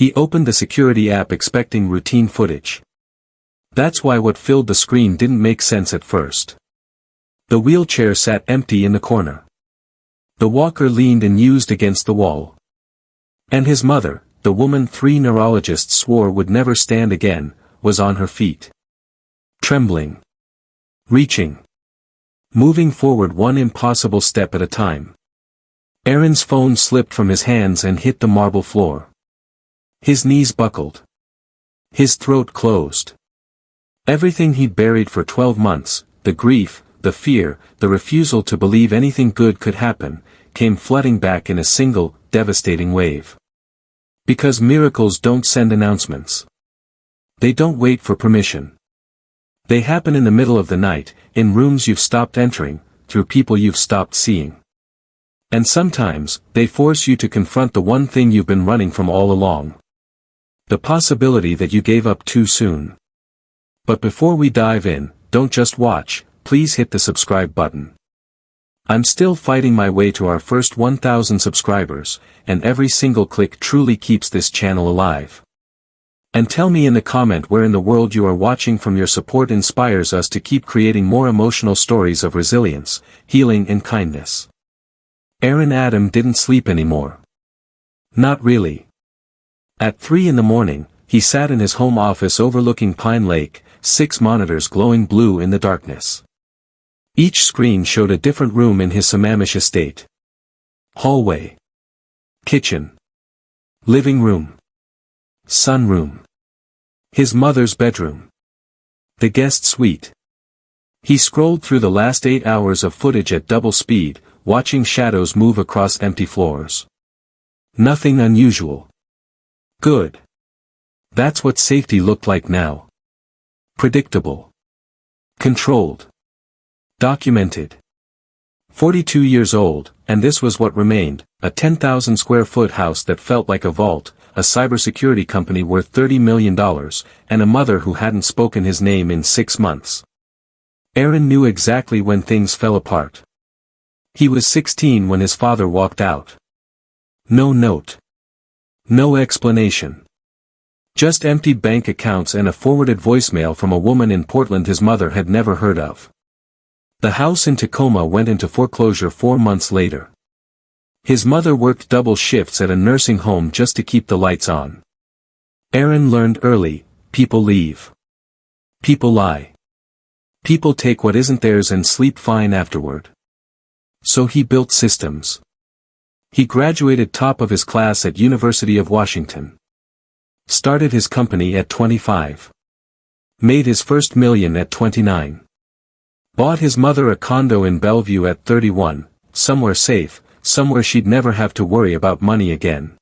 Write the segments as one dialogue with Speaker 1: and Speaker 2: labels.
Speaker 1: He opened the security app expecting routine footage. That's why what filled the screen didn't make sense at first. The wheelchair sat empty in the corner. The walker leaned and used against the wall. And his mother, the woman 3 neurologists swore would never stand again, was on her feet. Trembling. Reaching. Moving forward one impossible step at a time. Aaron's phone slipped from his hands and hit the marble floor. His knees buckled. His throat closed. Everything he'd buried for 12 months, the grief, the fear, the refusal to believe anything good could happen, came flooding back in a single, devastating wave. Because miracles don't send announcements. They don't wait for permission. They happen in the middle of the night, in rooms you've stopped entering, through people you've stopped seeing. And sometimes, they force you to confront the one thing you've been running from all along. The possibility that you gave up too soon. But before we dive in, don't just watch, please hit the subscribe button. I'm still fighting my way to our first 1,000 subscribers, and every single click truly keeps this channel alive. And tell me in the comment where in the world you are watching from. Your support inspires us to keep creating more emotional stories of resilience, healing and kindness. Aaron Adam didn't sleep anymore. Not really. At 3 in the morning, he sat in his home office overlooking Pine Lake, 6 monitors glowing blue in the darkness. Each screen showed a different room in his Sammamish estate. Hallway. Kitchen. Living room. Sunroom. His mother's bedroom. The guest suite. He scrolled through the last 8 hours of footage at double speed, watching shadows move across empty floors. Nothing unusual. Good. That's what safety looked like now. Predictable. Controlled. Documented. 42 years old, and this was what remained, a 10,000 square foot house that felt like a vault, a cybersecurity company worth $30 million, and a mother who hadn't spoken his name in 6 months. Aaron knew exactly when things fell apart. He was 16 when his father walked out. No note. No explanation. Just empty bank accounts and a forwarded voicemail from a woman in Portland his mother had never heard of. The house in Tacoma went into foreclosure 4 months later. His mother worked double shifts at a nursing home just to keep the lights on. Aaron learned early, people leave. People lie. People take what isn't theirs and sleep fine afterward. So he built systems. He graduated top of his class at University of Washington. Started his company at 25. Made his first million at 29. Bought his mother a condo in Bellevue at 31, somewhere safe, somewhere she'd never have to worry about money again.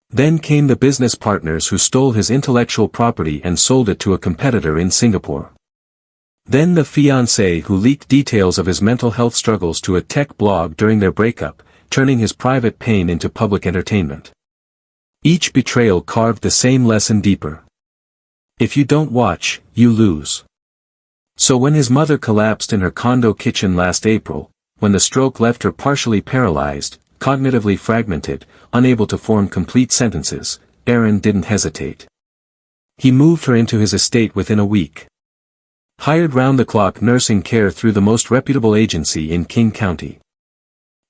Speaker 1: Then came the business partners who stole his intellectual property and sold it to a competitor in Singapore. Then the fiancé who leaked details of his mental health struggles to a tech blog during their breakup, turning his private pain into public entertainment. Each betrayal carved the same lesson deeper. If you don't watch, you lose. So when his mother collapsed in her condo kitchen last April, when the stroke left her partially paralyzed, cognitively fragmented, unable to form complete sentences, Aaron didn't hesitate. He moved her into his estate within a week. Hired round-the-clock nursing care through the most reputable agency in King County.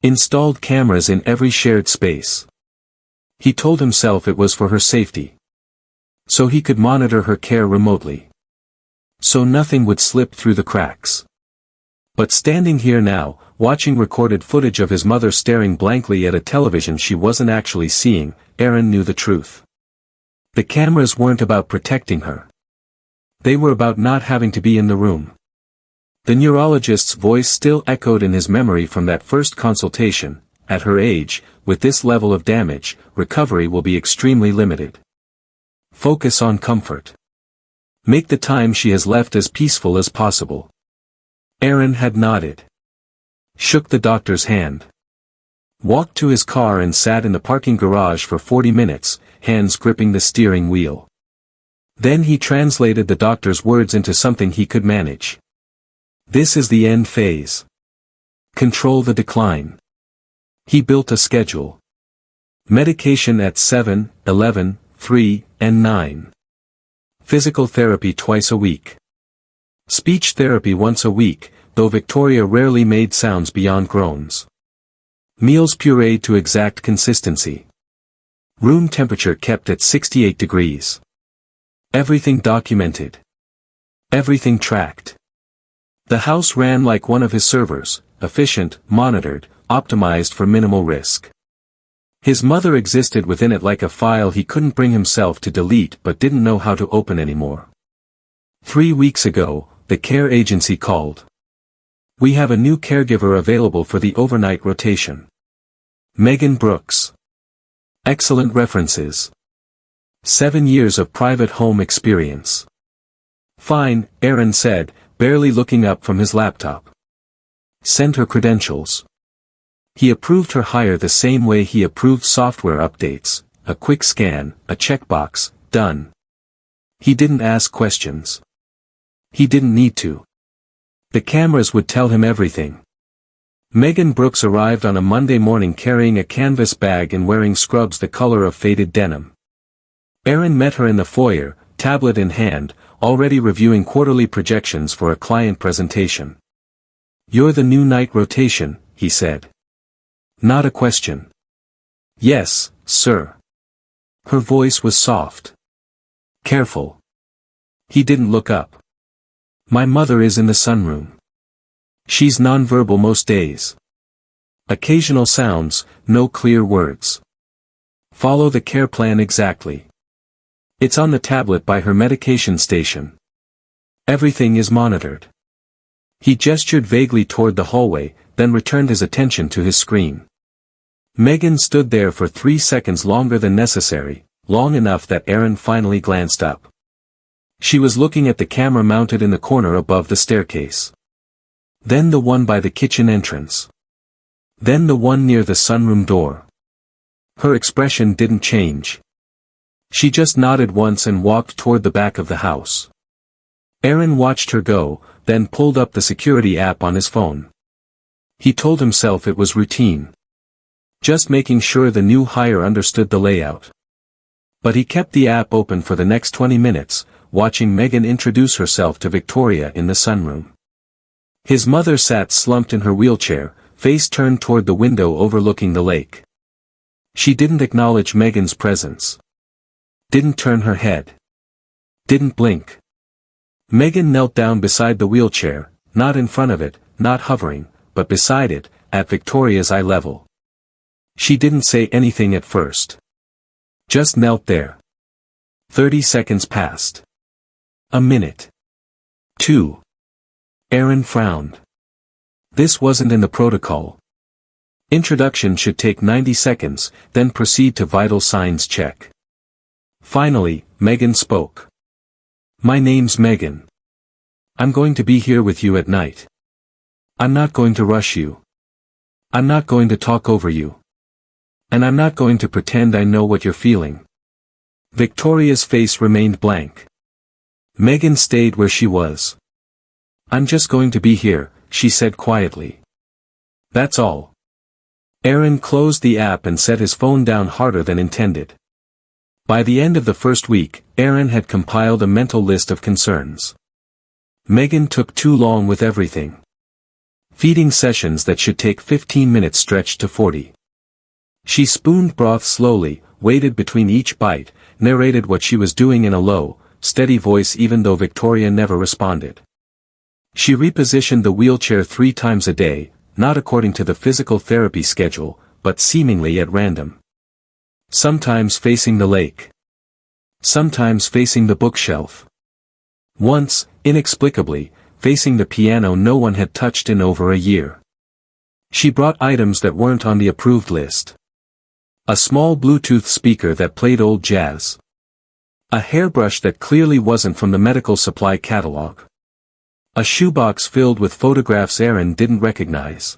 Speaker 1: Installed cameras in every shared space. He told himself it was for her safety. So he could monitor her care remotely. So nothing would slip through the cracks. But standing here now, watching recorded footage of his mother staring blankly at a television she wasn't actually seeing, Aaron knew the truth. The cameras weren't about protecting her. They were about not having to be in the room. The neurologist's voice still echoed in his memory from that first consultation. At her age, with this level of damage, recovery will be extremely limited. Focus on comfort. Make the time she has left as peaceful as possible. Aaron had nodded. Shook the doctor's hand. Walked to his car and sat in the parking garage for 40 minutes, hands gripping the steering wheel. Then he translated the doctor's words into something he could manage. This is the end phase. Control the decline. He built a schedule. Medication at 7, 11, 3, and 9. Physical therapy twice a week. Speech therapy once a week, though Victoria rarely made sounds beyond groans. Meals pureed to exact consistency. Room temperature kept at 68 degrees. Everything documented. Everything tracked. The house ran like one of his servers, efficient, monitored, optimized for minimal risk. His mother existed within it like a file he couldn't bring himself to delete but didn't know how to open anymore. 3 weeks ago, the care agency called. "We have a new caregiver available for the overnight rotation. Megan Brooks. Excellent references. 7 years of private home experience." "Fine," Aaron said, barely looking up from his laptop. "Send her credentials." He approved her hire the same way he approved software updates, a quick scan, a checkbox, done. He didn't ask questions. He didn't need to. The cameras would tell him everything. Megan Brooks arrived on a Monday morning carrying a canvas bag and wearing scrubs the color of faded denim. Aaron met her in the foyer, tablet in hand, already reviewing quarterly projections for a client presentation. "You're the new night rotation," he said. Not a question. "Yes, sir." Her voice was soft. Careful. He didn't look up. "My mother is in the sunroom. She's nonverbal most days. Occasional sounds, no clear words. Follow the care plan exactly. It's on the tablet by her medication station. Everything is monitored." He gestured vaguely toward the hallway, then returned his attention to his screen. Megan stood there for 3 seconds longer than necessary, long enough that Aaron finally glanced up. She was looking at the camera mounted in the corner above the staircase. Then the one by the kitchen entrance. Then the one near the sunroom door. Her expression didn't change. She just nodded once and walked toward the back of the house. Aaron watched her go, then pulled up the security app on his phone. He told himself it was routine. Just making sure the new hire understood the layout. But he kept the app open for the next 20 minutes, watching Megan introduce herself to Victoria in the sunroom. His mother sat slumped in her wheelchair, face turned toward the window overlooking the lake. She didn't acknowledge Megan's presence. Didn't turn her head. Didn't blink. Megan knelt down beside the wheelchair, not in front of it, not hovering, but beside it, at Victoria's eye level. She didn't say anything at first. Just knelt there. 30 seconds passed. A minute. 2. Aaron frowned. This wasn't in the protocol. Introduction should take 90 seconds, then proceed to vital signs check. Finally, Megan spoke. "My name's Megan. I'm going to be here with you at night. I'm not going to rush you. I'm not going to talk over you. And I'm not going to pretend I know what you're feeling." Victoria's face remained blank. Megan stayed where she was. "I'm just going to be here," she said quietly. "That's all." Aaron closed the app and set his phone down harder than intended. By the end of the first week, Aaron had compiled a mental list of concerns. Megan took too long with everything. Feeding sessions that should take 15 minutes stretched to 40. She spooned broth slowly, waited between each bite, narrated what she was doing in a low, steady voice even though Victoria never responded. She repositioned the wheelchair 3 times a day, not according to the physical therapy schedule, but seemingly at random. Sometimes facing the lake. Sometimes facing the bookshelf. Once, inexplicably, facing the piano no one had touched in over a year. She brought items that weren't on the approved list. A small Bluetooth speaker that played old jazz. A hairbrush that clearly wasn't from the medical supply catalog. A shoebox filled with photographs Aaron didn't recognize.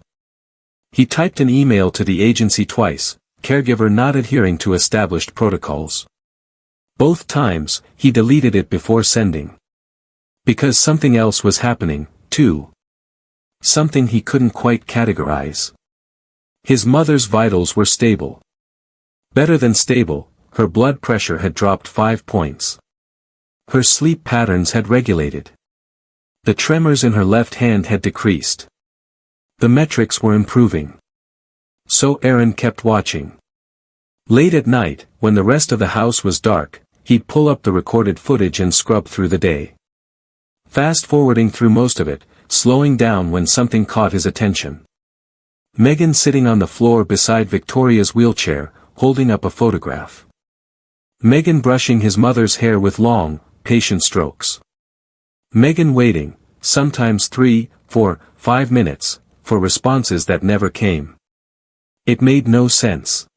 Speaker 1: He typed an email to the agency twice, caregiver not adhering to established protocols. Both times, he deleted it before sending. Because something else was happening, too. Something he couldn't quite categorize. His mother's vitals were stable. Better than stable, her blood pressure had dropped 5 points. Her sleep patterns had regulated. The tremors in her left hand had decreased. The metrics were improving. So Aaron kept watching. Late at night, when the rest of the house was dark, he'd pull up the recorded footage and scrub through the day. Fast-forwarding through most of it, slowing down when something caught his attention. Megan sitting on the floor beside Victoria's wheelchair, holding up a photograph. Megan brushing his mother's hair with long, patient strokes. Megan waiting, sometimes 3, 4, 5 minutes, for responses that never came. It made no sense.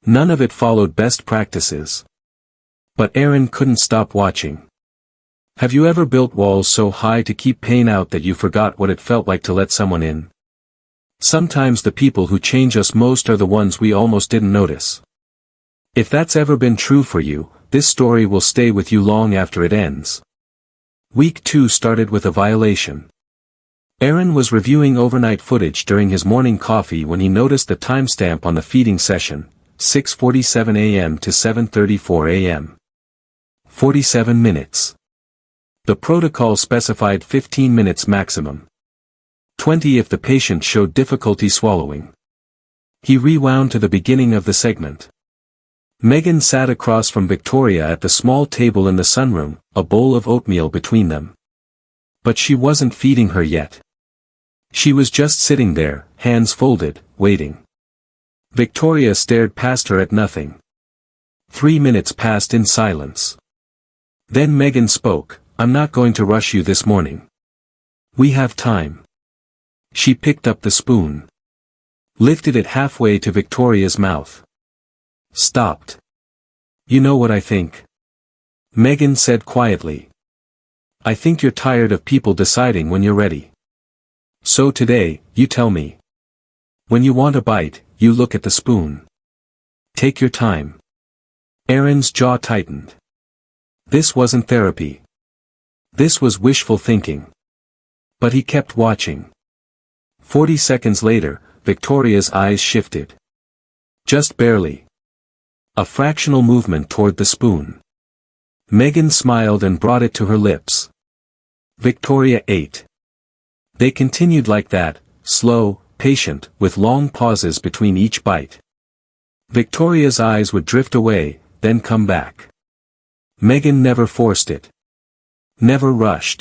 Speaker 1: None of it followed best practices. But Aaron couldn't stop watching. Have you ever built walls so high to keep pain out that you forgot what it felt like to let someone in? Sometimes the people who change us most are the ones we almost didn't notice. If that's ever been true for you, this story will stay with you long after it ends. Week 2 started with a violation. Aaron was reviewing overnight footage during his morning coffee when he noticed the timestamp on the feeding session, 6:47 a.m. to 7:34 a.m. 47 minutes. The protocol specified 15 minutes maximum. 20 if the patient showed difficulty swallowing. He rewound to the beginning of the segment. Megan sat across from Victoria at the small table in the sunroom, a bowl of oatmeal between them. But she wasn't feeding her yet. She was just sitting there, hands folded, waiting. Victoria stared past her at nothing. 3 minutes passed in silence. Then Megan spoke, "I'm not going to rush you this morning. We have time." She picked up the spoon. Lifted it halfway to Victoria's mouth. Stopped. "You know what I think?" Megan said quietly. "I think you're tired of people deciding when you're ready. So today, you tell me. When you want a bite, you look at the spoon. Take your time." Aaron's jaw tightened. This wasn't therapy. This was wishful thinking. But he kept watching. 40 seconds later, Victoria's eyes shifted. Just barely. A fractional movement toward the spoon. Megan smiled and brought it to her lips. Victoria ate. They continued like that, slow, patient, with long pauses between each bite. Victoria's eyes would drift away, then come back. Megan never forced it. Never rushed.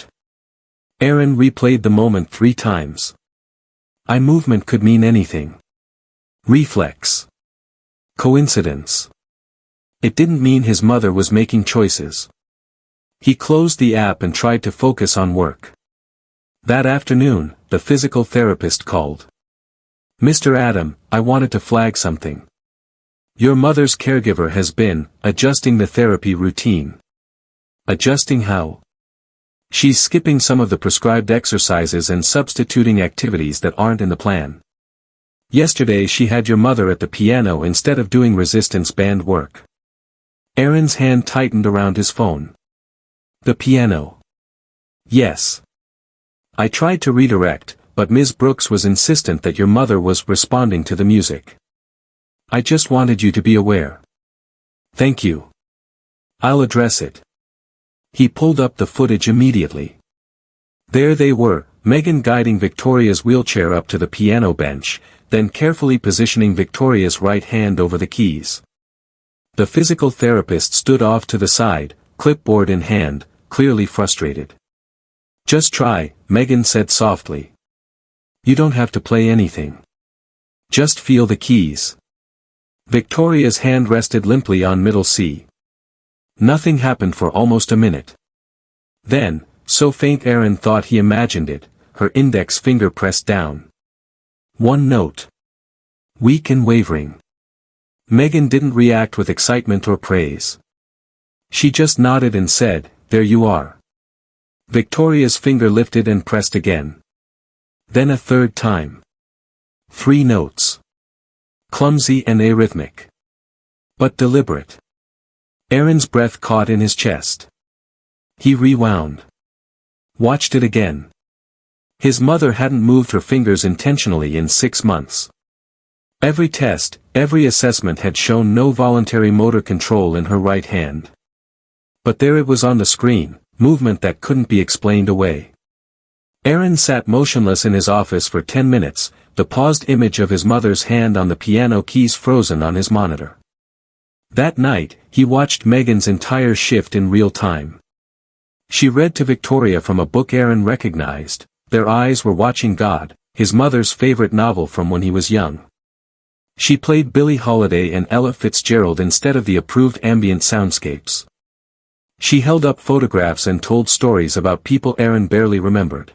Speaker 1: Aaron replayed the moment 3 times. Eye movement could mean anything. Reflex. Coincidence. It didn't mean his mother was making choices. He closed the app and tried to focus on work. That afternoon, the physical therapist called. "Mr. Adam, I wanted to flag something. Your mother's caregiver has been adjusting the therapy routine." "Adjusting how?" "She's skipping some of the prescribed exercises and substituting activities that aren't in the plan. Yesterday she had your mother at the piano instead of doing resistance band work." Aaron's hand tightened around his phone. "The piano." "Yes. I tried to redirect, but Ms. Brooks was insistent that your mother was responding to the music. I just wanted you to be aware." "Thank you. I'll address it." He pulled up the footage immediately. There they were, Megan guiding Victoria's wheelchair up to the piano bench, then carefully positioning Victoria's right hand over the keys. The physical therapist stood off to the side, clipboard in hand, clearly frustrated. "Just try," Megan said softly. "You don't have to play anything. Just feel the keys." Victoria's hand rested limply on middle C. Nothing happened for almost a minute. Then, so faint Aaron thought he imagined it, her index finger pressed down. One note. Weak and wavering. Megan didn't react with excitement or praise. She just nodded and said, "There you are." Victoria's finger lifted and pressed again. Then a third time. 3 notes. Clumsy and arrhythmic. But deliberate. Aaron's breath caught in his chest. He rewound. Watched it again. His mother hadn't moved her fingers intentionally in 6 months. Every test, every assessment had shown no voluntary motor control in her right hand. But there it was on the screen, movement that couldn't be explained away. Aaron sat motionless in his office for 10 minutes, the paused image of his mother's hand on the piano keys frozen on his monitor. That night, he watched Megan's entire shift in real time. She read to Victoria from a book Aaron recognized, Their Eyes Were Watching God, his mother's favorite novel from when he was young. She played Billie Holiday and Ella Fitzgerald instead of the approved ambient soundscapes. She held up photographs and told stories about people Aaron barely remembered.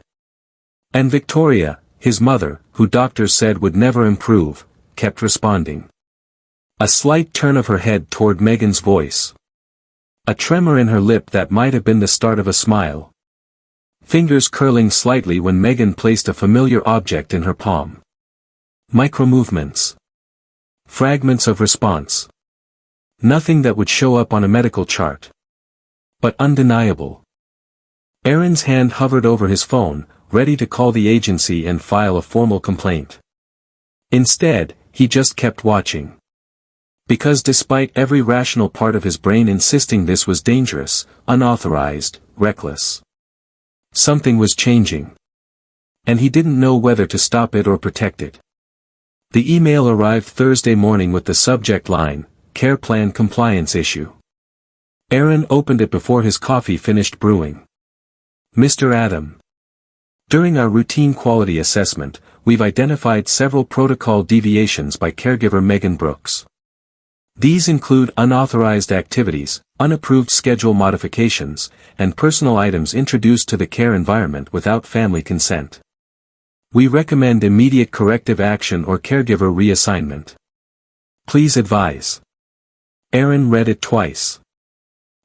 Speaker 1: And Victoria, his mother, who doctors said would never improve, kept responding. A slight turn of her head toward Megan's voice. A tremor in her lip that might have been the start of a smile. Fingers curling slightly when Megan placed a familiar object in her palm. Micromovements. Fragments of response. Nothing that would show up on a medical chart. But undeniable. Aaron's hand hovered over his phone, ready to call the agency and file a formal complaint. Instead, he just kept watching. Because despite every rational part of his brain insisting this was dangerous, unauthorized, reckless, something was changing. And he didn't know whether to stop it or protect it. The email arrived Thursday morning with the subject line, Care Plan Compliance Issue. Aaron opened it before his coffee finished brewing. Mr. Adam. During our routine quality assessment, we've identified several protocol deviations by caregiver Megan Brooks. These include unauthorized activities, unapproved schedule modifications, and personal items introduced to the care environment without family consent. We recommend immediate corrective action or caregiver reassignment. Please advise. Aaron read it twice.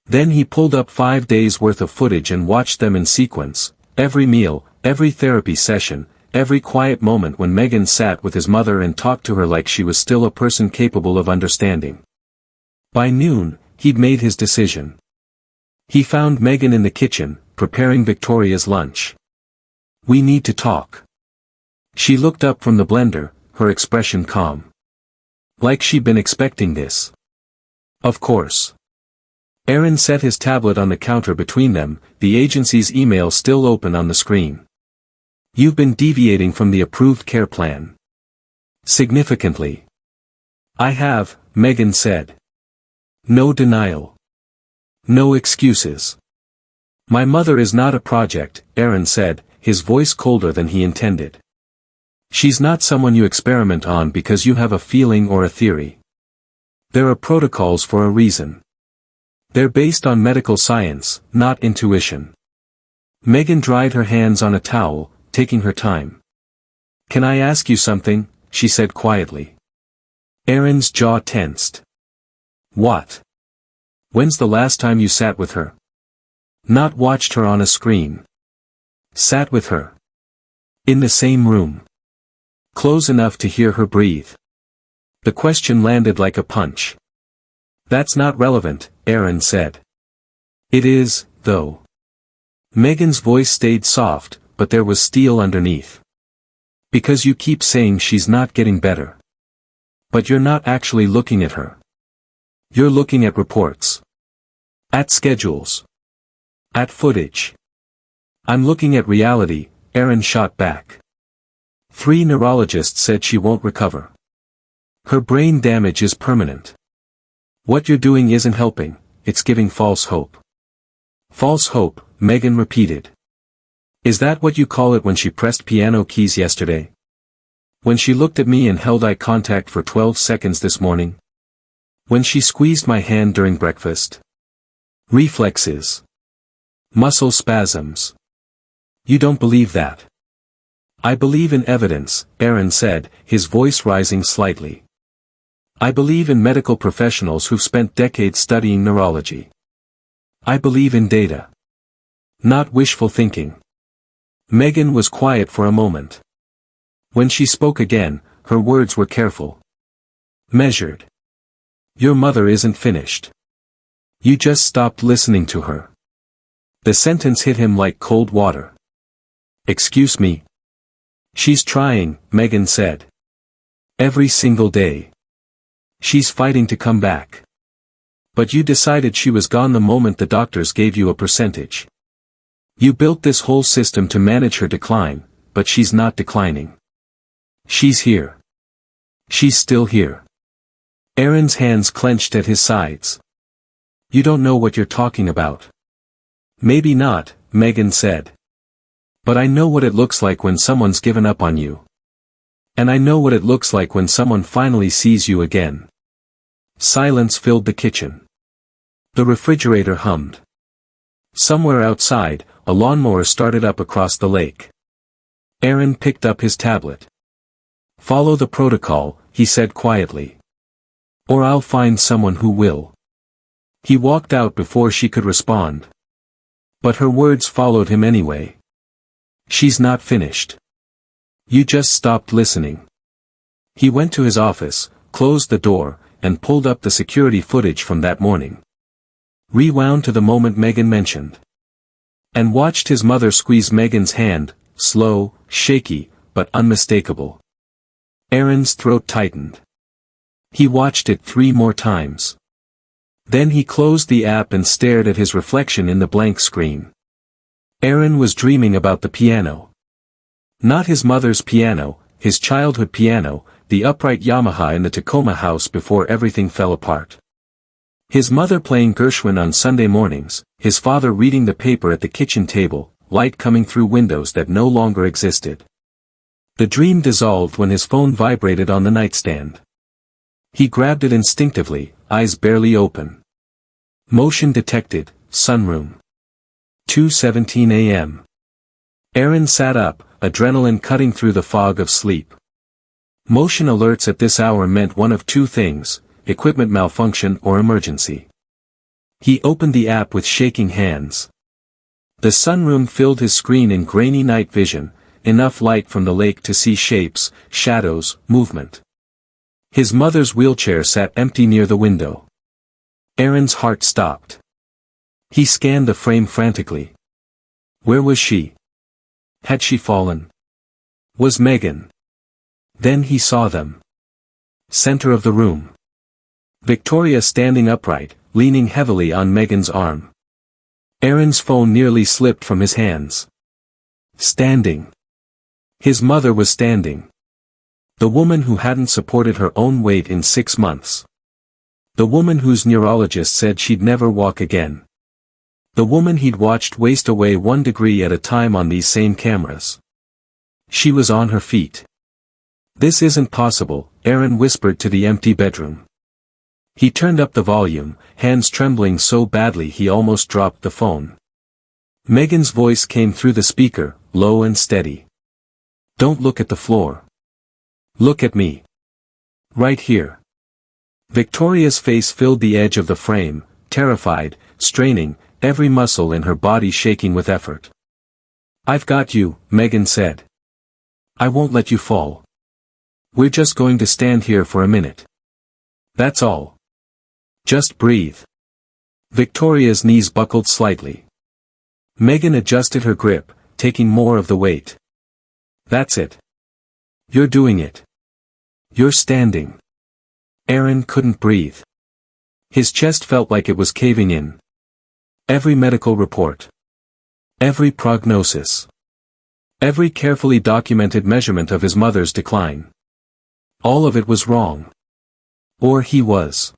Speaker 1: Then he pulled up 5 days' worth of footage and watched them in sequence, every meal, every therapy session, every quiet moment when Megan sat with his mother and talked to her like she was still a person capable of understanding. By noon, he'd made his decision. He found Megan in the kitchen, preparing Victoria's lunch. We need to talk. She looked up from the blender, her expression calm. Like she'd been expecting this. Of course. Aaron set his tablet on the counter between them, the agency's email still open on the screen. You've been deviating from the approved care plan. Significantly. I have, Megan said. No denial. No excuses. My mother is not a project, Aaron said, his voice colder than he intended. She's not someone you experiment on because you have a feeling or a theory. There are protocols for a reason. They're based on medical science, not intuition. Megan dried her hands on a towel, taking her time. Can I ask you something? She said quietly. Aaron's jaw tensed. What? When's the last time you sat with her? Not watched her on a screen. Sat with her. In the same room. Close enough to hear her breathe. The question landed like a punch. That's not relevant, Aaron said. It is, though. Megan's voice stayed soft, but there was steel underneath. Because you keep saying she's not getting better. But you're not actually looking at her. You're looking at reports. At schedules. At footage. I'm looking at reality, Aaron shot back. 3 neurologists said she won't recover. Her brain damage is permanent. What you're doing isn't helping, it's giving false hope. False hope, Megan repeated. Is that what you call it when she pressed piano keys yesterday? When she looked at me and held eye contact for 12 seconds this morning? When she squeezed my hand during breakfast? Reflexes. Muscle spasms. You don't believe that. I believe in evidence, Aaron said, his voice rising slightly. I believe in medical professionals who've spent decades studying neurology. I believe in data. Not wishful thinking. Megan was quiet for a moment. When she spoke again, her words were careful. Measured. Your mother isn't finished. You just stopped listening to her. The sentence hit him like cold water. Excuse me. She's trying, Megan said. Every single day. She's fighting to come back. But you decided she was gone the moment the doctors gave you a percentage. You built this whole system to manage her decline, but she's not declining. She's here. She's still here. Aaron's hands clenched at his sides. You don't know what you're talking about. Maybe not, Megan said. But I know what it looks like when someone's given up on you. And I know what it looks like when someone finally sees you again. Silence filled the kitchen. The refrigerator hummed. Somewhere outside, a lawnmower started up across the lake. Aaron picked up his tablet. Follow the protocol, he said quietly. Or I'll find someone who will. He walked out before she could respond. But her words followed him anyway. She's not finished. You just stopped listening. He went to his office, closed the door, and pulled up the security footage from that morning. Rewound to the moment Megan mentioned. And watched his mother squeeze Megan's hand, slow, shaky, but unmistakable. Aaron's throat tightened. He watched it 3 more times. Then he closed the app and stared at his reflection in the blank screen. Aaron was dreaming about the piano. Not his mother's piano, his childhood piano, the upright Yamaha in the Tacoma house before everything fell apart. His mother playing Gershwin on Sunday mornings, his father reading the paper at the kitchen table, light coming through windows that no longer existed. The dream dissolved when his phone vibrated on the nightstand. He grabbed it instinctively, eyes barely open. Motion detected, sunroom. 2:17 a.m. Aaron sat up, adrenaline cutting through the fog of sleep. Motion alerts at this hour meant one of 2 things, equipment malfunction or emergency. He opened the app with shaking hands. The sunroom filled his screen in grainy night vision, enough light from the lake to see shapes, shadows, movement. His mother's wheelchair sat empty near the window. Aaron's heart stopped. He scanned the frame frantically. Where was she? Had she fallen? Was Megan? Then he saw them. Center of the room. Victoria standing upright, leaning heavily on Megan's arm. Aaron's phone nearly slipped from his hands. Standing. His mother was standing. The woman who hadn't supported her own weight in 6 months. The woman whose neurologist said she'd never walk again. The woman he'd watched waste away 1 degree at a time on these same cameras. She was on her feet. This isn't possible, Aaron whispered to the empty bedroom. He turned up the volume, hands trembling so badly he almost dropped the phone. Megan's voice came through the speaker, low and steady. Don't look at the floor. Look at me. Right here. Victoria's face filled the edge of the frame, terrified, straining, every muscle in her body shaking with effort. I've got you, Megan said. I won't let you fall. We're just going to stand here for a minute. That's all. Just breathe. Victoria's knees buckled slightly. Megan adjusted her grip, taking more of the weight. That's it. You're doing it. You're standing. Aaron couldn't breathe. His chest felt like it was caving in. Every medical report. Every prognosis. Every carefully documented measurement of his mother's decline. All of it was wrong. Or he was.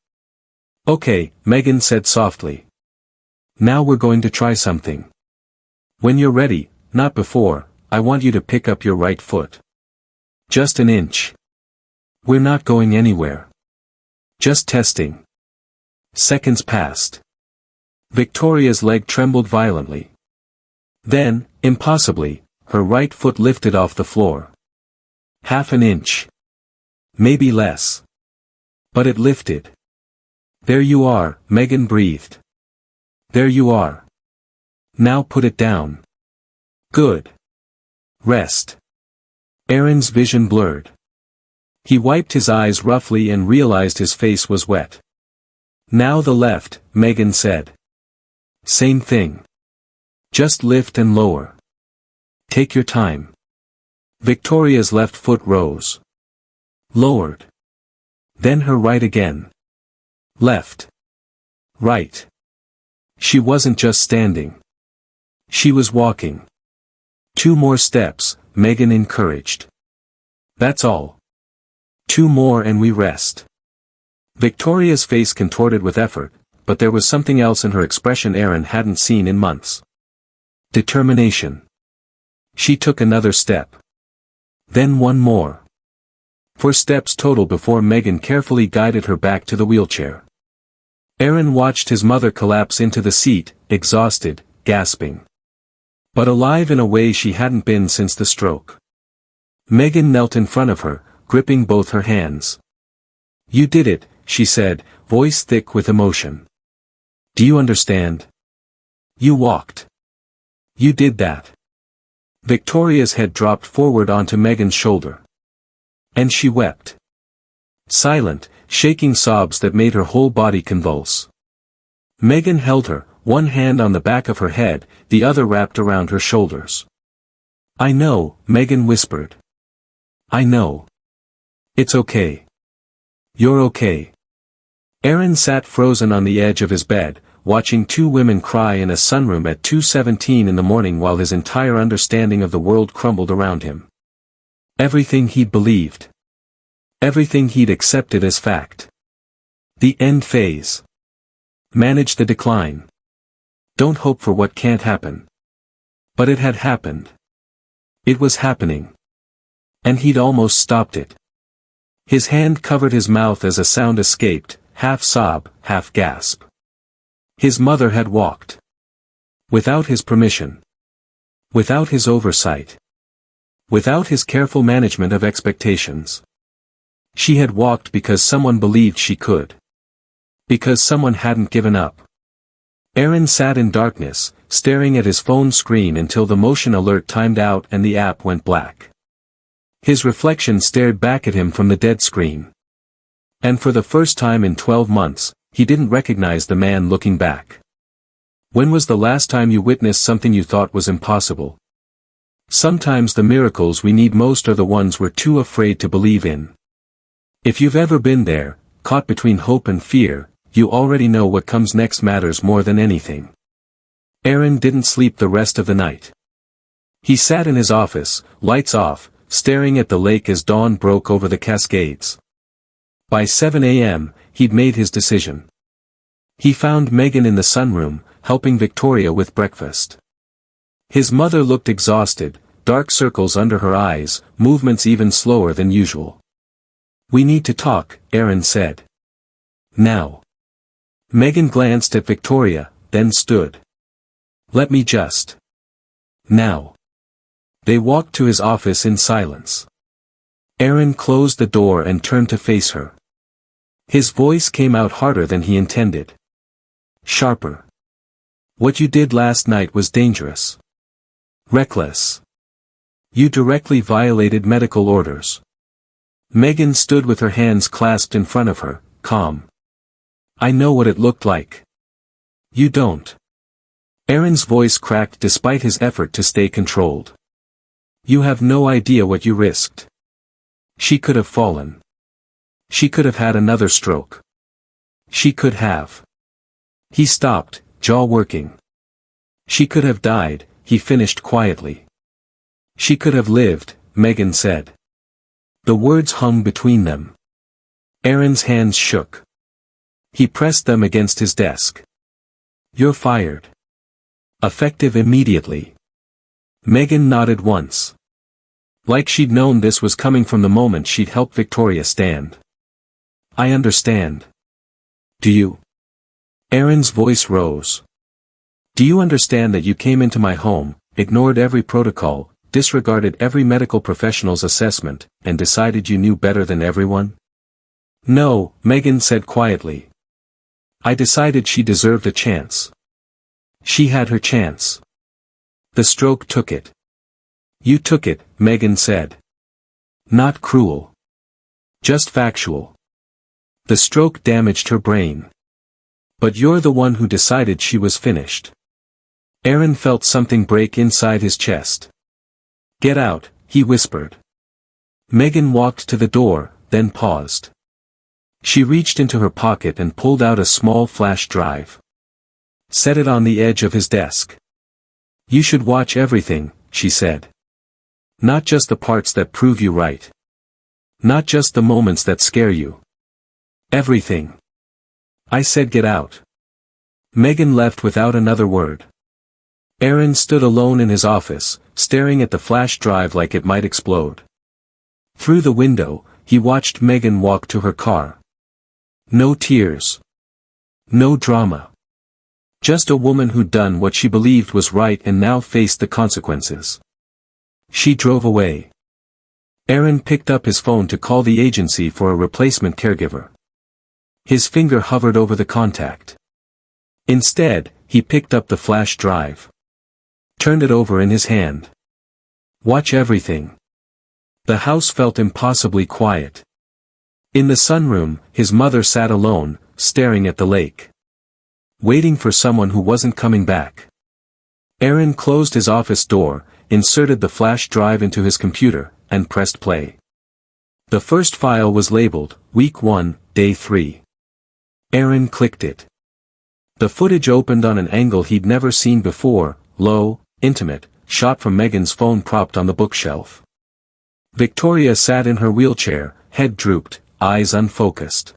Speaker 1: Okay, Megan said softly. Now we're going to try something. When you're ready, not before, I want you to pick up your right foot. Just an inch. We're not going anywhere. Just testing. Seconds passed. Victoria's leg trembled violently. Then, impossibly, her right foot lifted off the floor. Half an inch. Maybe less. But it lifted. There you are, Megan breathed. There you are. Now put it down. Good. Rest. Aaron's vision blurred. He wiped his eyes roughly and realized his face was wet. Now the left, Megan said. Same thing. Just lift and lower. Take your time. Victoria's left foot rose. Lowered. Then her right again. Left. Right. She wasn't just standing. She was walking. 2 more steps, Megan encouraged. That's all. 2 more and we rest. Victoria's face contorted with effort, but there was something else in her expression Erin hadn't seen in months. Determination. She took another step. Then 1 more. 4 steps total before Megan carefully guided her back to the wheelchair. Erin watched his mother collapse into the seat, exhausted, gasping. But alive in a way she hadn't been since the stroke. Megan knelt in front of her, gripping both her hands. "You did it," she said, voice thick with emotion. "Do you understand? You walked. You did that." Victoria's head dropped forward onto Megan's shoulder. And she wept. Silent, shaking sobs that made her whole body convulse. Megan held her, one hand on the back of her head, the other wrapped around her shoulders. "I know," Megan whispered. "I know. It's okay. You're okay." Erin sat frozen on the edge of his bed, watching 2 women cry in a sunroom at 2:17 in the morning while his entire understanding of the world crumbled around him. Everything he'd believed. Everything he'd accepted as fact. The end phase. Manage the decline. Don't hope for what can't happen. But it had happened. It was happening. And he'd almost stopped it. His hand covered his mouth as a sound escaped, half sob, half gasp. His mother had walked. Without his permission. Without his oversight. Without his careful management of expectations. She had walked because someone believed she could. Because someone hadn't given up. Erin sat in darkness, staring at his phone screen until the motion alert timed out and the app went black. His reflection stared back at him from the dead screen. And for the first time in 12 months, he didn't recognize the man looking back. When was the last time you witnessed something you thought was impossible? Sometimes the miracles we need most are the ones we're too afraid to believe in. If you've ever been there, caught between hope and fear, you already know what comes next matters more than anything. Erin didn't sleep the rest of the night. He sat in his office, lights off, staring at the lake as dawn broke over the Cascades. By 7 a.m., he'd made his decision. He found Megan in the sunroom, helping Victoria with breakfast. His mother looked exhausted, dark circles under her eyes, movements even slower than usual. "We need to talk," Erin said. "Now." Megan glanced at Victoria, then stood. "Let me just." "Now." They walked to his office in silence. Erin closed the door and turned to face her. His voice came out harder than he intended. Sharper. "What you did last night was dangerous. Reckless. You directly violated medical orders." Megan stood with her hands clasped in front of her, calm. "I know what it looked like. You don't." Erin's voice cracked despite his effort to stay controlled. "You have no idea what you risked. She could have fallen. She could have had another stroke. She could have." He stopped, jaw working. "She could have died," he finished quietly. "She could have lived," Megan said. The words hung between them. Erin's hands shook. He pressed them against his desk. "You're fired. Effective immediately." Megan nodded once. Like she'd known this was coming from the moment she'd helped Victoria stand. "I understand. Do you?" Erin's voice rose. "Do you understand that you came into my home, ignored every protocol, disregarded every medical professional's assessment, and decided you knew better than everyone?" "No," Megan said quietly. "I decided she deserved a chance. She had her chance. The stroke took it." "You took it," Megan said. "Not cruel. Just factual. The stroke damaged her brain. But you're the one who decided she was finished." Erin felt something break inside his chest. "Get out," he whispered. Megan walked to the door, then paused. She reached into her pocket and pulled out a small flash drive. Set it on the edge of his desk. You should watch everything, she said. Not just the parts that prove you right. Not just the moments that scare you. Everything. I said get out. Megan left without another word. Aaron stood alone in his office, staring at the flash drive like it might explode. Through the window, he watched Megan walk to her car. No tears. No drama. Just a woman who'd done what she believed was right and now faced the consequences. She drove away. Aaron picked up his phone to call the agency for a replacement caregiver. His finger hovered over the contact. Instead, he picked up the flash drive. Turned it over in his hand. Watch everything. The house felt impossibly quiet. In the sunroom, his mother sat alone, staring at the lake. Waiting for someone who wasn't coming back. Aaron closed his office door, inserted the flash drive into his computer, and pressed play. The first file was labeled, Week 1, Day 3. Aaron clicked it. The footage opened on an angle he'd never seen before, low, intimate, shot from Megan's phone propped on the bookshelf. Victoria sat in her wheelchair, head drooped, eyes unfocused.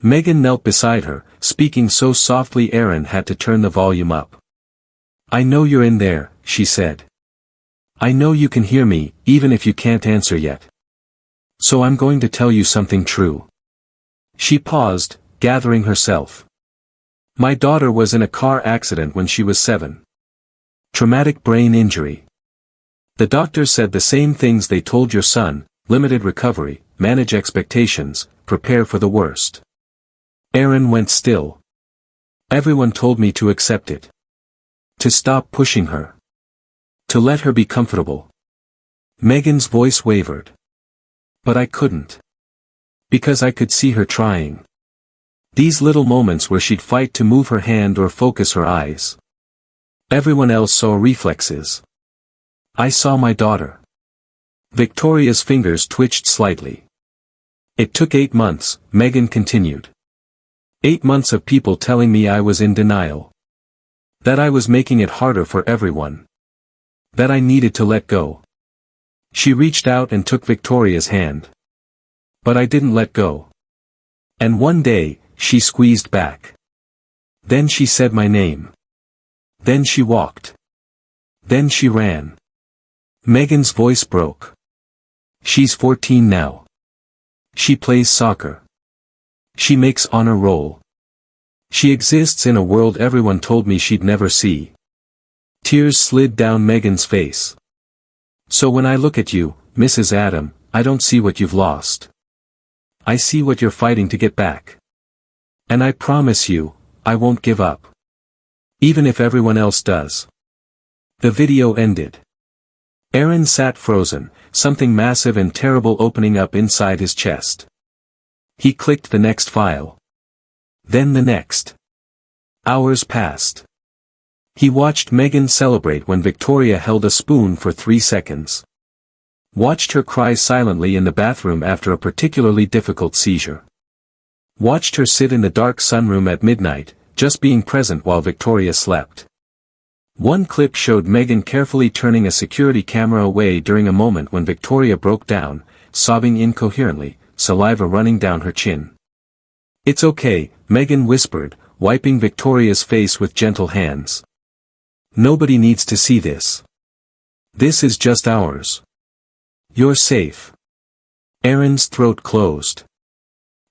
Speaker 1: Megan knelt beside her, speaking so softly Aaron had to turn the volume up. I know you're in there, she said. I know you can hear me, even if you can't answer yet. So I'm going to tell you something true. She paused, gathering herself. My daughter was in a car accident when she was 7. Traumatic brain injury. The doctors said the same things they told your son: limited recovery, manage expectations, prepare for the worst. Aaron went still. Everyone told me to accept it. To stop pushing her. To let her be comfortable. Megan's voice wavered. But I couldn't. Because I could see her trying. These little moments where she'd fight to move her hand or focus her eyes. Everyone else saw reflexes. I saw my daughter. Victoria's fingers twitched slightly. It took 8 months, Megan continued. 8 months of people telling me I was in denial. That I was making it harder for everyone. That I needed to let go. She reached out and took Victoria's hand. But I didn't let go. And one day, she squeezed back. Then she said my name. Then she walked. Then she ran. Megan's voice broke. She's 14 now. She plays soccer. She makes honor roll. She exists in a world everyone told me she'd never see. Tears slid down Megan's face. So when I look at you, Mrs. Adam, I don't see what you've lost. I see what you're fighting to get back. And I promise you, I won't give up. Even if everyone else does. The video ended. Aaron sat frozen, something massive and terrible opening up inside his chest. He clicked the next file. Then the next. Hours passed. He watched Megan celebrate when Victoria held a spoon for 3 seconds. Watched her cry silently in the bathroom after a particularly difficult seizure. Watched her sit in the dark sunroom at midnight, just being present while Victoria slept. One clip showed Megan carefully turning a security camera away during a moment when Victoria broke down, sobbing incoherently, saliva running down her chin. It's okay, Megan whispered, wiping Victoria's face with gentle hands. Nobody needs to see this. This is just ours. You're safe. Aaron's throat closed.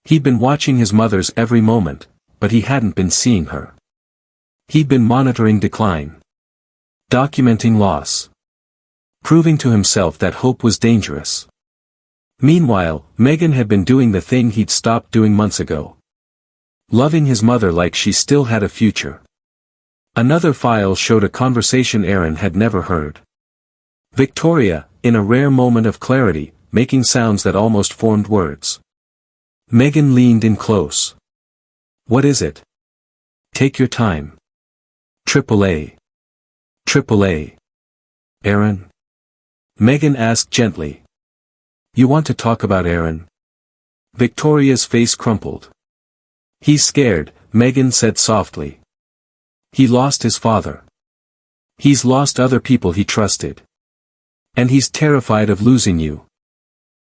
Speaker 1: He'd been watching his mother's every moment, but he hadn't been seeing her. He'd been monitoring decline. Documenting loss. Proving to himself that hope was dangerous. Meanwhile, Megan had been doing the thing he'd stopped doing months ago. Loving his mother like she still had a future. Another file showed a conversation Aaron had never heard. Victoria, in a rare moment of clarity, making sounds that almost formed words. Megan leaned in close. What is it? Take your time. AAA. AAA. Aaron? Megan asked gently. You want to talk about Aaron? Victoria's face crumpled. He's scared, Megan said softly. He lost his father. He's lost other people he trusted. And he's terrified of losing you.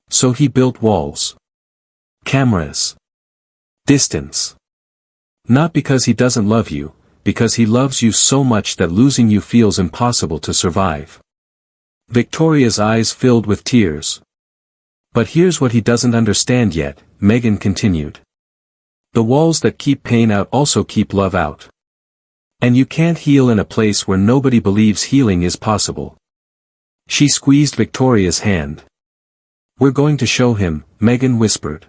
Speaker 1: So he built walls. Cameras. Distance. Not because he doesn't love you, because he loves you so much that losing you feels impossible to survive. Victoria's eyes filled with tears. But here's what he doesn't understand yet, Megan continued. The walls that keep pain out also keep love out. And you can't heal in a place where nobody believes healing is possible. She squeezed Victoria's hand. We're going to show him, Megan whispered.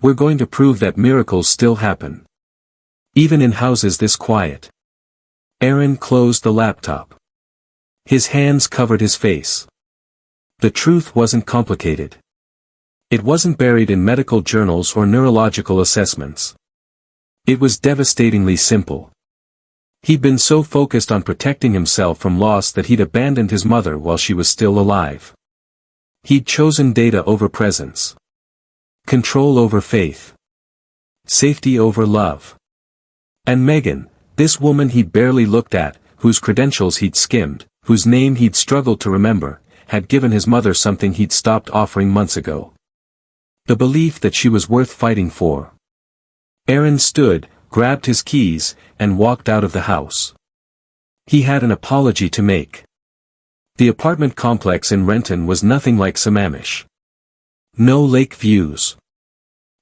Speaker 1: We're going to prove that miracles still happen. Even in houses this quiet. Aaron closed the laptop. His hands covered his face. The truth wasn't complicated. It wasn't buried in medical journals or neurological assessments. It was devastatingly simple. He'd been so focused on protecting himself from loss that he'd abandoned his mother while she was still alive. He'd chosen data over presence. Control over faith. Safety over love. And Megan, this woman he'd barely looked at, whose credentials he'd skimmed, whose name he'd struggled to remember, had given his mother something he'd stopped offering months ago. The belief that she was worth fighting for. Aaron stood, grabbed his keys, and walked out of the house. He had an apology to make. The apartment complex in Renton was nothing like Sammamish. No lake views.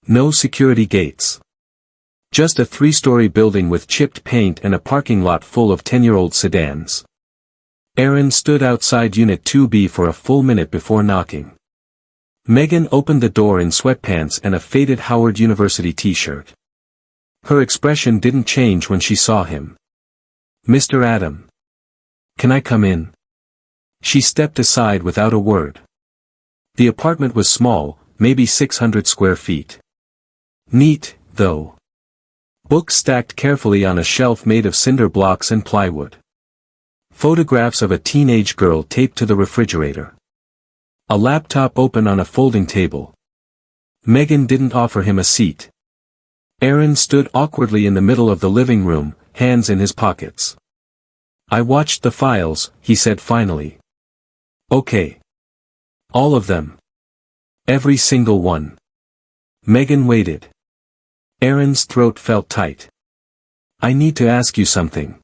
Speaker 1: No security gates. Just a 3-story building with chipped paint and a parking lot full of 10-year-old sedans. Aaron stood outside Unit 2B for a full minute before knocking. Megan opened the door in sweatpants and a faded Howard University t-shirt. Her expression didn't change when she saw him. Mr. Adam. Can I come in? She stepped aside without a word. The apartment was small, maybe 600 square feet. Neat, though. Books stacked carefully on a shelf made of cinder blocks and plywood. Photographs of a teenage girl taped to the refrigerator. A laptop open on a folding table. Megan didn't offer him a seat. Aaron stood awkwardly in the middle of the living room, hands in his pockets. I watched the files, he said finally. Okay. All of them. Every single one. Megan waited. Aaron's throat felt tight. I need to ask you something.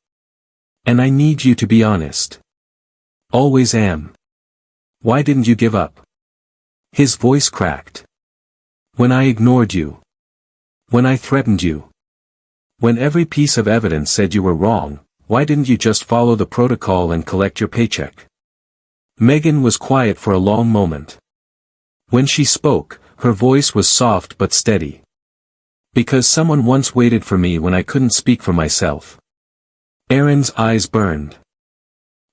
Speaker 1: And I need you to be honest. Always am. Why didn't you give up? His voice cracked. When I ignored you. When I threatened you. When every piece of evidence said you were wrong, why didn't you just follow the protocol and collect your paycheck? Megan was quiet for a long moment. When she spoke, her voice was soft but steady. Because someone once waited for me when I couldn't speak for myself. Aaron's eyes burned.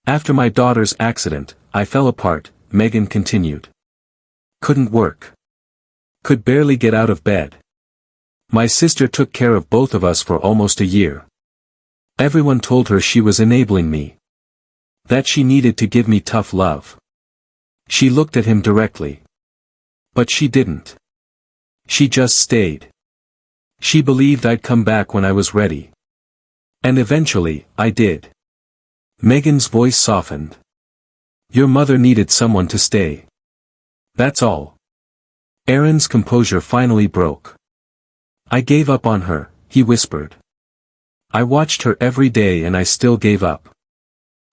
Speaker 1: After my daughter's accident, I fell apart, Megan continued. Couldn't work. Could barely get out of bed. My sister took care of both of us for almost a year. Everyone told her she was enabling me. That she needed to give me tough love. She looked at him directly. But she didn't. She just stayed. She believed I'd come back when I was ready. And eventually, I did. Megan's voice softened. Your mother needed someone to stay. That's all. Aaron's composure finally broke. I gave up on her, he whispered. I watched her every day and I still gave up.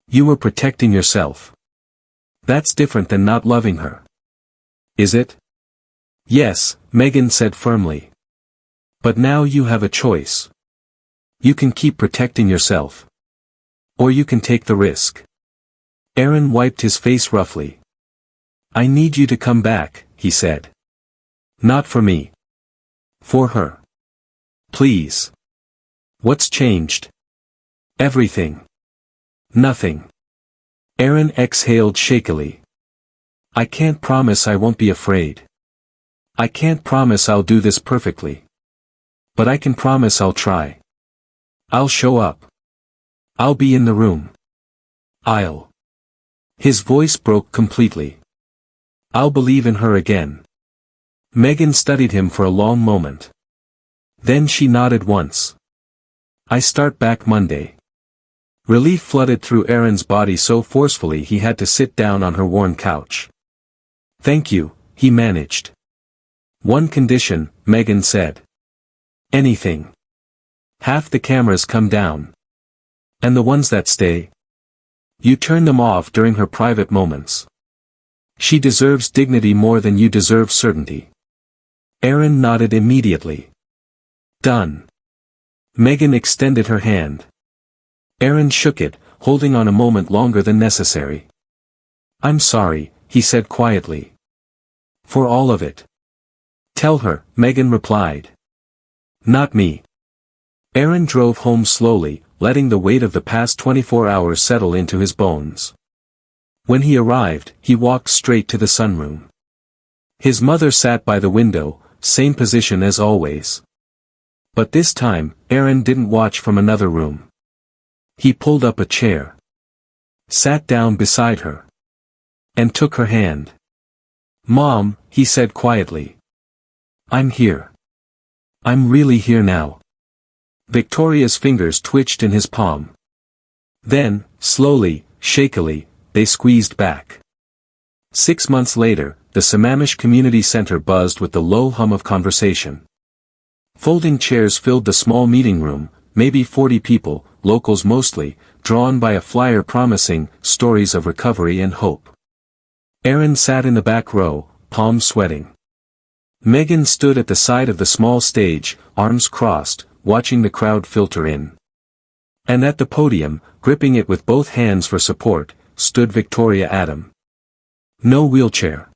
Speaker 1: You were protecting yourself. That's different than not loving her. Is it? Yes, Megan said firmly. But now you have a choice. You can keep protecting yourself. Or you can take the risk. Aaron wiped his face roughly. I need you to come back, he said. Not for me. For her. Please. What's changed? Everything. Nothing. Aaron exhaled shakily. I can't promise I won't be afraid. I can't promise I'll do this perfectly. But I can promise I'll try. I'll show up. I'll be in the room. I'll. His voice broke completely. I'll believe in her again. Megan studied him for a long moment. Then she nodded once. I start back Monday. Relief flooded through Aaron's body so forcefully he had to sit down on her worn couch. Thank you, he managed. One condition, Megan said. Anything. Half the cameras come down. And the ones that stay? You turn them off during her private moments. She deserves dignity more than you deserve certainty. Aaron nodded immediately. Done. Megan extended her hand. Aaron shook it, holding on a moment longer than necessary. I'm sorry, he said quietly. For all of it. Tell her, Megan replied. Not me. Aaron drove home slowly, letting the weight of the past 24 hours settle into his bones. When he arrived, he walked straight to the sunroom. His mother sat by the window, same position as always. But this time, Aaron didn't watch from another room. He pulled up a chair. Sat down beside her. And took her hand. Mom, he said quietly. I'm here. I'm really here now. Victoria's fingers twitched in his palm. Then, slowly, shakily, they squeezed back. 6 months later, the Sammamish Community Center buzzed with the low hum of conversation. Folding chairs filled the small meeting room, maybe 40 people, locals mostly, drawn by a flyer promising stories of recovery and hope. Aaron sat in the back row, palms sweating. Megan stood at the side of the small stage, arms crossed, watching the crowd filter in. And at the podium, gripping it with both hands for support, stood Victoria Adam. No wheelchair.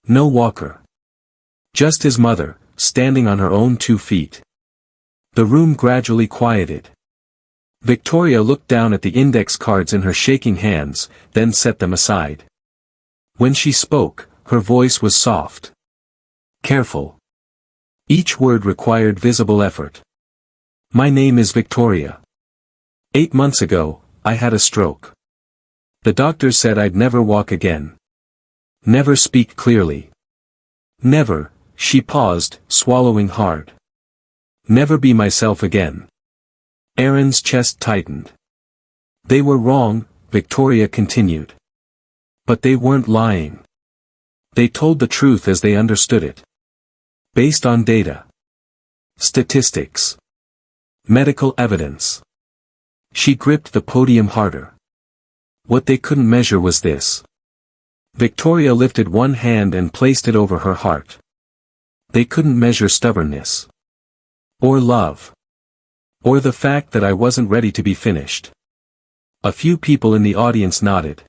Speaker 1: No walker. Just his mother, standing on her own 2 feet. The room gradually quieted. Victoria looked down at the index cards in her shaking hands, then set them aside. When she spoke, her voice was soft. Careful. Each word required visible effort. My name is Victoria. 8 months ago, I had a stroke. The doctor said I'd never walk again. Never speak clearly. Never, she paused, swallowing hard. Never be myself again. Aaron's chest tightened. They were wrong, Victoria continued. But they weren't lying. They told the truth as they understood it. Based on data. Statistics. Medical evidence. She gripped the podium harder. What they couldn't measure was this. Victoria lifted one hand and placed it over her heart. They couldn't measure stubbornness. Or love. Or the fact that I wasn't ready to be finished. A few people in the audience nodded.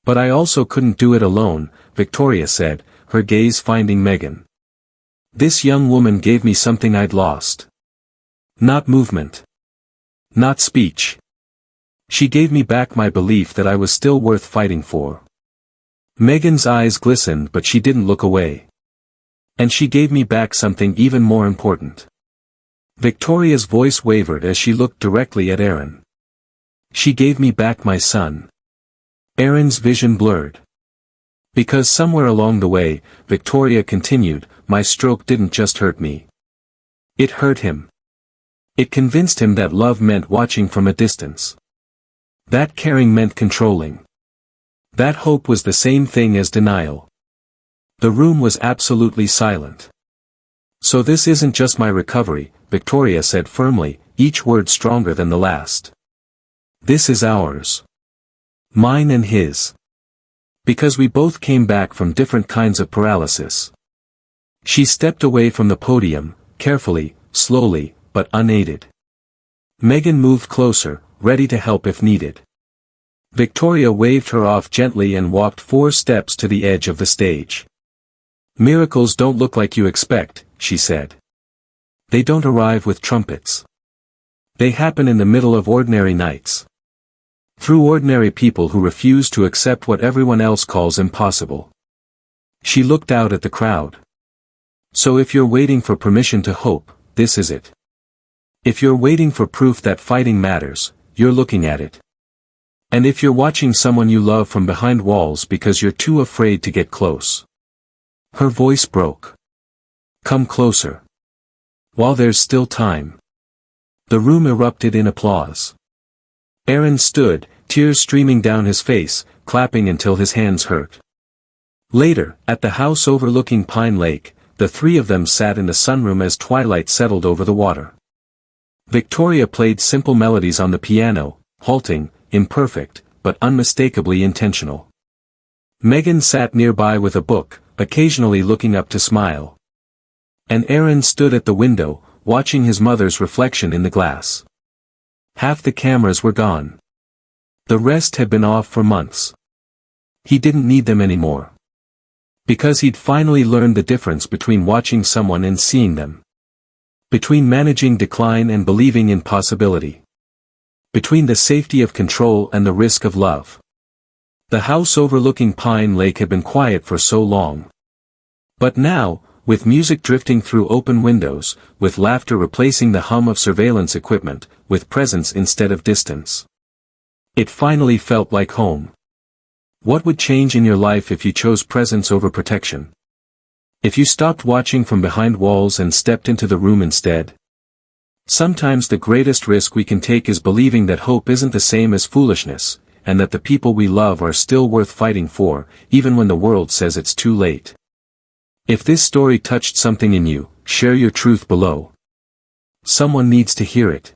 Speaker 1: But I also couldn't do it alone, Victoria said, her gaze finding Megan. This young woman gave me something I'd lost. Not movement. Not speech. She gave me back my belief that I was still worth fighting for. Megan's eyes glistened but she didn't look away. And she gave me back something even more important. Victoria's voice wavered as she looked directly at Aaron. She gave me back my son. Aaron's vision blurred. Because somewhere along the way, Victoria continued, my stroke didn't just hurt me. It hurt him. It convinced him that love meant watching from a distance. That caring meant controlling. That hope was the same thing as denial. The room was absolutely silent. So this isn't just my recovery, Victoria said firmly, each word stronger than the last. This is ours. Mine and his. Because we both came back from different kinds of paralysis. She stepped away from the podium, carefully, slowly, but unaided. Megan moved closer, ready to help if needed. Victoria waved her off gently and walked 4 steps to the edge of the stage. Miracles don't look like you expect, she said. They don't arrive with trumpets. They happen in the middle of ordinary nights. Through ordinary people who refuse to accept what everyone else calls impossible. She looked out at the crowd. So if you're waiting for permission to hope, this is it. If you're waiting for proof that fighting matters, you're looking at it. And if you're watching someone you love from behind walls because you're too afraid to get close. Her voice broke. Come closer. While there's still time. The room erupted in applause. Aaron stood, tears streaming down his face, clapping until his hands hurt. Later, at the house overlooking Pine Lake, the three of them sat in the sunroom as twilight settled over the water. Victoria played simple melodies on the piano, halting, imperfect, but unmistakably intentional. Megan sat nearby with a book, occasionally looking up to smile. And Aaron stood at the window, watching his mother's reflection in the glass. Half the cameras were gone. The rest had been off for months. He didn't need them anymore. Because he'd finally learned the difference between watching someone and seeing them. Between managing decline and believing in possibility. Between the safety of control and the risk of love. The house overlooking Pine Lake had been quiet for so long. But now, with music drifting through open windows, with laughter replacing the hum of surveillance equipment, with presence instead of distance. It finally felt like home. What would change in your life if you chose presence over protection? If you stopped watching from behind walls and stepped into the room instead? Sometimes the greatest risk we can take is believing that hope isn't the same as foolishness, and that the people we love are still worth fighting for, even when the world says it's too late. If this story touched something in you, share your truth below. Someone needs to hear it.